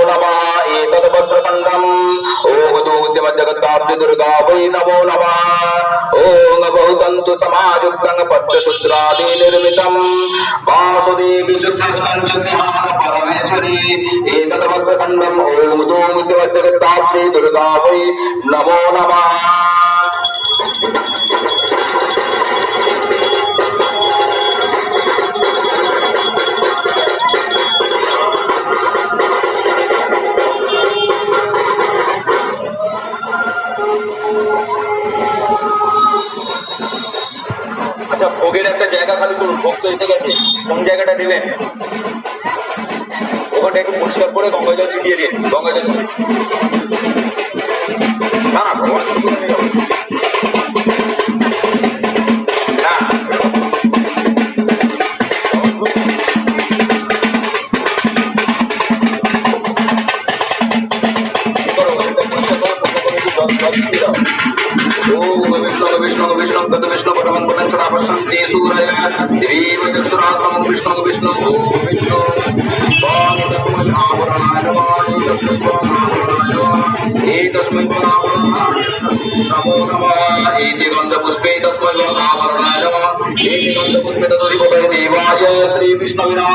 नमः एतद्वस्त्रखण्डम् ॐ दूषिमज्जगत्ताब्धि दुर्गा वै नमो नमः ॐ बहुतन्तु समायुक्तं पट्टशूत्रादि निर्मितं वासुदेवी शुद्धिस्कञ्चुतिहान परमेश्वरी एतद्वस्त्रखण्डम् ॐ दूषिमज्जगत्ताब्धि दुर्गा वै नमो नमः আচ্ছা ভোগের একটা জায়গা খালি করুন ভোগ তো এসে গেছে কোন জায়গাটা দেবেন ওখানটা একটু পরিষ্কার করে গঙ্গা জল ছিটিয়ে দিন গঙ্গা জল না না ভগবান विष्णु विष्णु तद विष्णु परमं पदं सदा पश्यन्ति सूरय देवीव चतुरात्मं विष्णु विष्णु विष्णु स्वामी तस्मै आवरणाय नमः एतस्मै आवरणाय नमो नमः एति गन्धपुष्पे तस्मै आवरणाय नमः एति गन्धपुष्पे तदधिपतये देवाय श्री विष्णुविना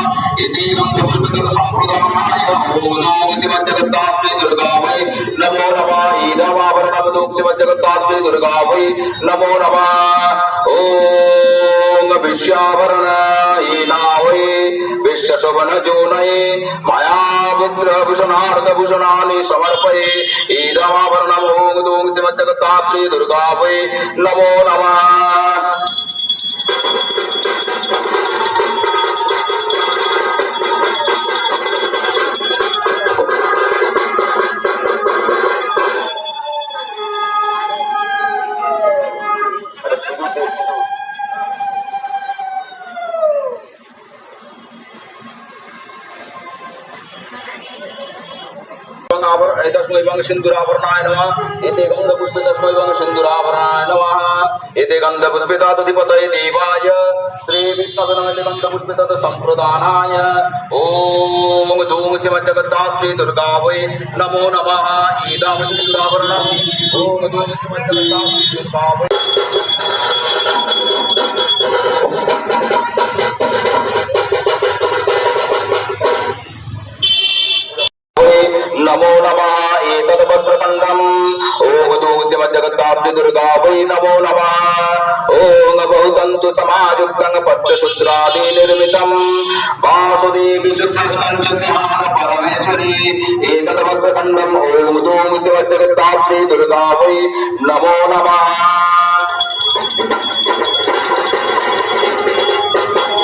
एति गन्धपुष्पे तद सम्प्रदानाय ओम शिवजगत्तात्रे दुर्गा वै नमो नमः ईदमावरणं शिवजगत्तात्रे दुर्गा वै नमो नमः ओम विश्वावरणाय विश्वशोभन जोनये माया विग्रहभूषणार्धभूषणानि समर्पये ईदमावरणं ओम शिवजगत्तात्रे दुर्गा वै नमो नमः तस्मै सिंदूराभरणाय नमः एते गन्धपुष्पे तस्मै सिंदूराभरणाय नमः एते गन्धपुष्पे तदधिपतये देवाय श्री विष्णुविनमते गन्धपुष्पे तत् सम्प्रदानाय ओम धूम शिवजगत्तात्रे दुर्गा वै नमो नमः ईदं सिंदूराभरणम् ओम धूम शिवजगत्तात्रे दुर्गा वै नमो नमः एतद्वस्त्रखण्डम् ॐ दूषिमज्जगत्ताब्धि दुर्गा वै नमो नमः ॐ बहुतन्तु समायुक्तं पट्टशूत्रादि निर्मितं वासुदेवी शुद्धिस्कञ्चुतिहान परमेश्वरी एतद्वस्त्रखण्डम् ॐ दूषिमज्जगत्ताब्धि दुर्गा वै नमो नमः